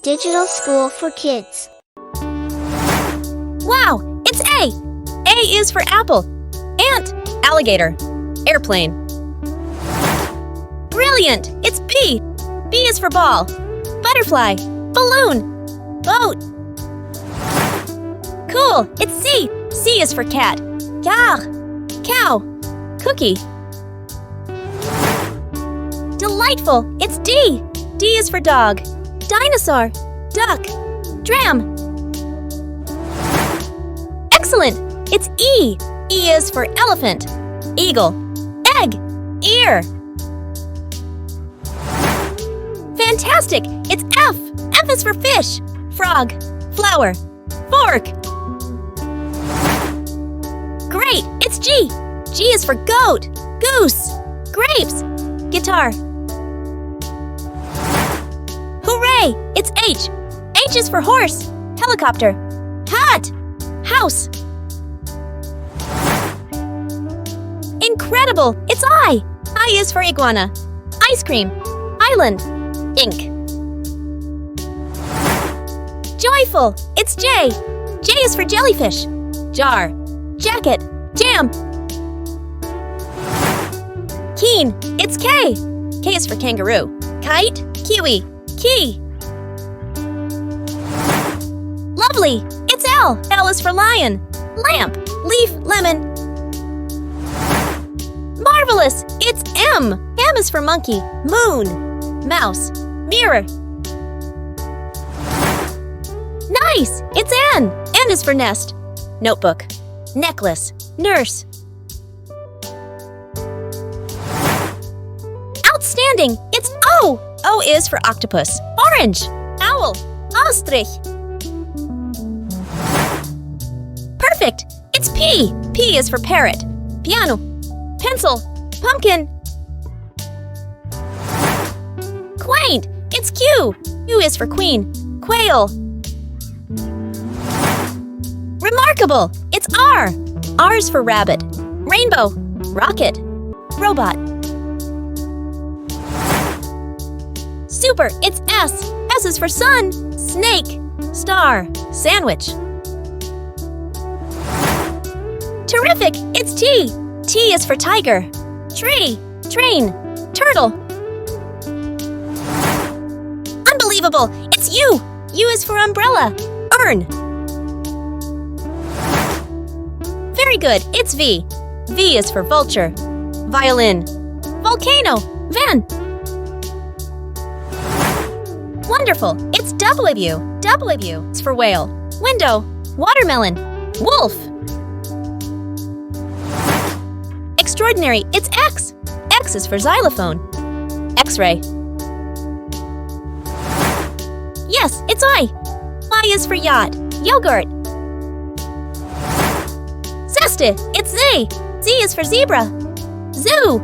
Digital School for Kids. Wow, it's A! A is for apple. Ant, alligator, airplane. Brilliant! It's B! B is for ball. Butterfly, balloon, boat. Cool, it's C! C is for cat. Gare, cow, cookie. Delightful! It's D! D is for dog. Dinosaur, duck, dram. Excellent! It's E! E is for elephant, eagle, egg, ear. Fantastic! It's F! F is for fish, frog, flower, fork. Great! It's G! G is for goat, goose, grapes, guitar. Hooray! It's H! H is for horse, helicopter, hat, house. Incredible! It's I! I is for iguana, ice cream, island, ink. Joyful! It's J! J is for jellyfish, jar, jacket, jam. Keen! It's K! K is for kangaroo, kite, kiwi, key. Lovely! It's L! L is for lion, lamp, leaf, lemon. Marvelous! It's M! M is for monkey, moon, mouse, mirror. Nice! It's N! N is for nest, notebook, necklace, nurse. Outstanding! It's O! O is for octopus, orange, owl, ostrich. Perfect! It's P! P is for parrot, piano, pencil, pumpkin. Quaint! It's Q! Q is for queen, quail. Remarkable! It's R! R is for rabbit, rainbow, rocket, robot. Super! It's S! S is for sun, snake, star, sandwich. Terrific! It's T! T is for tiger, tree, train, turtle. Unbelievable! It's U! U is for umbrella, urn. Very good, it's V. V is for vulture, violin, volcano, van. Wonderful, it's W. W is for whale, window, watermelon, wolf. Extraordinary, it's X. X is for xylophone, X-ray. Yes, it's I. Y is for yacht, yogurt. Zesty, it's Z. Z is for zebra, zoo.